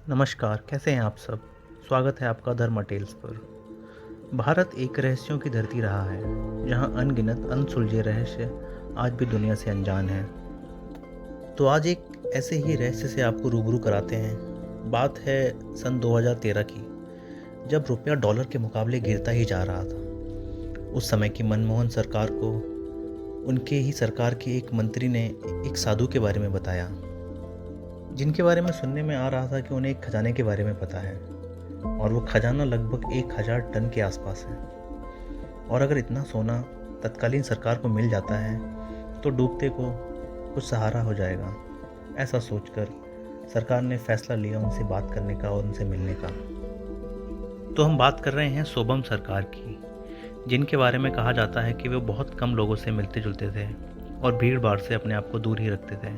नमस्कार, कैसे हैं आप सब? स्वागत है आपका धर्मा टेल्स पर। भारत एक रहस्यों की धरती रहा है, जहां अनगिनत अनसुलझे रहस्य आज भी दुनिया से अनजान हैं। तो आज एक ऐसे ही रहस्य से आपको रूबरू कराते हैं। बात है सन 2013 की, जब रुपया डॉलर के मुकाबले गिरता ही जा रहा था। उस समय की मनमोहन सरकार को उनके ही सरकार के एक मंत्री ने एक साधु के बारे में बताया, जिनके बारे में सुनने में आ रहा था कि उन्हें एक खजाने के बारे में पता है, और वो खजाना लगभग 1000 टन के आसपास है। और अगर इतना सोना तत्कालीन सरकार को मिल जाता है तो डूबते को कुछ सहारा हो जाएगा। ऐसा सोचकर सरकार ने फैसला लिया उनसे बात करने का और उनसे मिलने का। तो हम बात कर रहे हैं सोबम सरकार की, जिनके बारे में कहा जाता है कि वे बहुत कम लोगों से मिलते जुलते थे और भीड़ भाड़ से अपने आप को दूर ही रखते थे।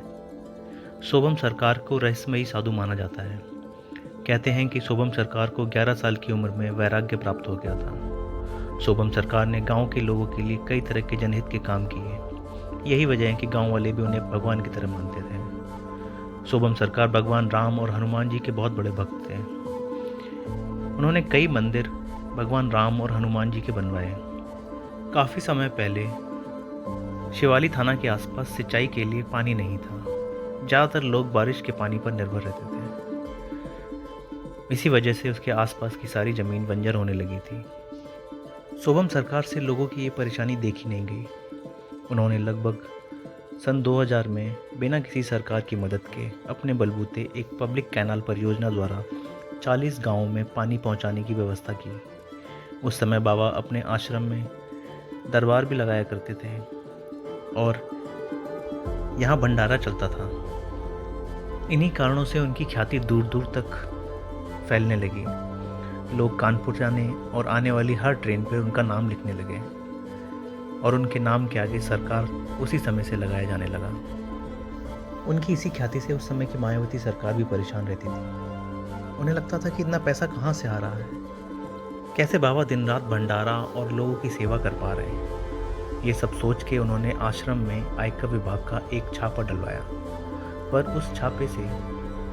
सोबम सरकार को रहस्यमयी साधु माना जाता है। कहते हैं कि सोबम सरकार को 11 साल की उम्र में वैराग्य प्राप्त हो गया था। सोबम सरकार ने गांव के लोगों के लिए कई तरह के जनहित के काम किए। यही वजह है कि गांव वाले भी उन्हें भगवान की तरह मानते थे। सोबम सरकार भगवान राम और हनुमान जी के बहुत बड़े भक्त थे। उन्होंने कई मंदिर भगवान राम और हनुमान जी के बनवाए। काफ़ी समय पहले शिवाली थाना के आसपास सिंचाई के लिए पानी नहीं था। ज़्यादातर लोग बारिश के पानी पर निर्भर रहते थे। इसी वजह से उसके आसपास की सारी ज़मीन बंजर होने लगी थी। सोबम सरकार से लोगों की ये परेशानी देखी नहीं गई। उन्होंने लगभग सन 2000 में बिना किसी सरकार की मदद के अपने बलबूते एक पब्लिक कैनाल परियोजना द्वारा 40 गांवों में पानी पहुंचाने की व्यवस्था की। उस समय बाबा अपने आश्रम में दरबार भी लगाया करते थे और यहाँ भंडारा चलता था। इन्हीं कारणों से उनकी ख्याति दूर दूर तक फैलने लगी। लोग कानपुर जाने और आने वाली हर ट्रेन पर उनका नाम लिखने लगे और उनके नाम के आगे सरकार उसी समय से लगाया जाने लगा। उनकी इसी ख्याति से उस समय की मायावती सरकार भी परेशान रहती थी। उन्हें लगता था कि इतना पैसा कहाँ से आ रहा है, कैसे बाबा दिन रात भंडारा और लोगों की सेवा कर पा रहे हैं। ये सब सोच के उन्होंने आश्रम में आयकर विभाग का एक छापा डलवाया, पर उस छापे से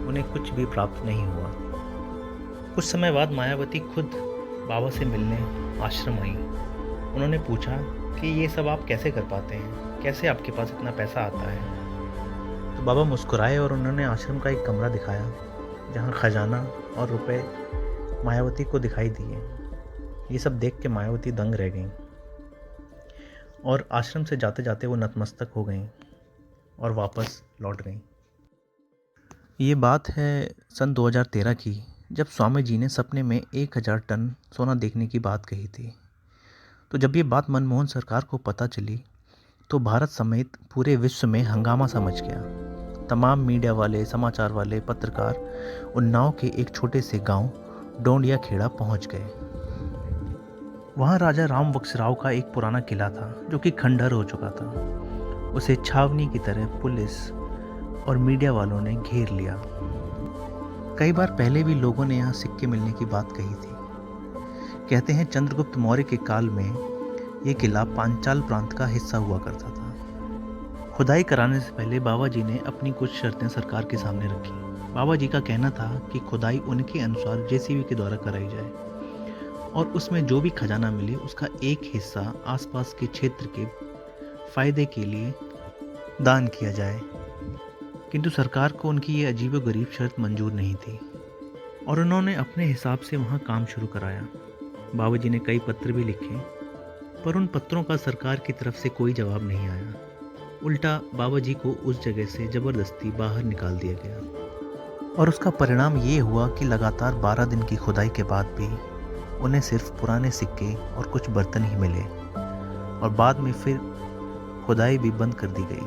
उन्हें कुछ भी प्राप्त नहीं हुआ। कुछ समय बाद मायावती खुद बाबा से मिलने आश्रम आई। उन्होंने पूछा कि ये सब आप कैसे कर पाते हैं, कैसे आपके पास इतना पैसा आता है। तो बाबा मुस्कुराए और उन्होंने आश्रम का एक कमरा दिखाया, जहाँ खजाना और रुपए मायावती को दिखाई दिए। ये सब देख के मायावती दंग रह गईं और आश्रम से जाते जाते वो नतमस्तक हो गईं और वापस लौट गईं। ये बात है सन 2013 की, जब स्वामी जी ने सपने में 1000 टन सोना देखने की बात कही थी। तो जब ये बात मनमोहन सरकार को पता चली तो भारत समेत पूरे विश्व में हंगामा सा मच गया। तमाम मीडिया वाले, समाचार वाले, पत्रकार उन्नाव के एक छोटे से गांव डोंडिया खेड़ा पहुंच गए। वहां राजा राम बख्श राव का एक पुराना किला था, जो कि खंडहर हो चुका था। उसे छावनी की तरह पुलिस और मीडिया वालों ने घेर लिया। कई बार पहले भी लोगों ने यहाँ सिक्के मिलने की बात कही थी। कहते हैं चंद्रगुप्त मौर्य के काल में ये किला पांचाल प्रांत का हिस्सा हुआ करता था। खुदाई कराने से पहले बाबा जी ने अपनी कुछ शर्तें सरकार के सामने रखी। बाबा जी का कहना था कि खुदाई उनके अनुसार जेसीबी के द्वारा कराई जाए और उसमें जो भी खजाना मिले उसका एक हिस्सा आसपास के क्षेत्र के फायदे के लिए दान किया जाए। किंतु सरकार को उनकी ये अजीबोगरीब शर्त मंजूर नहीं थी और उन्होंने अपने हिसाब से वहाँ काम शुरू कराया। बाबा जी ने कई पत्र भी लिखे, पर उन पत्रों का सरकार की तरफ से कोई जवाब नहीं आया। उल्टा बाबा जी को उस जगह से ज़बरदस्ती बाहर निकाल दिया गया और उसका परिणाम ये हुआ कि लगातार 12 दिन की खुदाई के बाद भी उन्हें सिर्फ पुराने सिक्के और कुछ बर्तन ही मिले और बाद में फिर खुदाई भी बंद कर दी गई।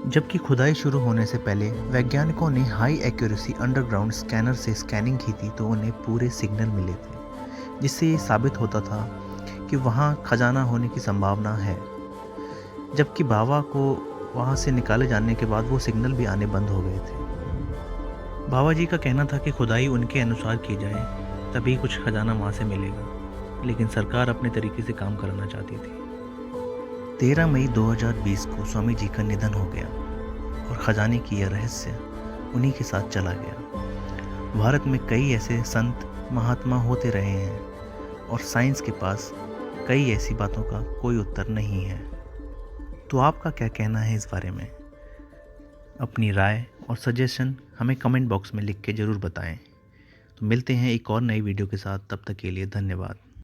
जबकि खुदाई शुरू होने से पहले वैज्ञानिकों ने हाई एक्यूरेसी अंडरग्राउंड स्कैनर से स्कैनिंग की थी, तो उन्हें पूरे सिग्नल मिले थे, जिससे ये साबित होता था कि वहाँ खजाना होने की संभावना है। जबकि बाबा को वहाँ से निकाले जाने के बाद वो सिग्नल भी आने बंद हो गए थे। बाबा जी का कहना था कि खुदाई उनके अनुसार की जाए, तभी कुछ खजाना वहाँ से मिलेगा, लेकिन सरकार अपने तरीके से काम कराना चाहती थी। 13 मई 2020 को स्वामी जी का निधन हो गया और खजाने की यह रहस्य उन्हीं के साथ चला गया। भारत में कई ऐसे संत महात्मा होते रहे हैं और साइंस के पास कई ऐसी बातों का कोई उत्तर नहीं है। तो आपका क्या कहना है इस बारे में? अपनी राय और सजेशन हमें कमेंट बॉक्स में लिख के ज़रूर बताएं। तो मिलते हैं एक और नई वीडियो के साथ, तब तक के लिए धन्यवाद।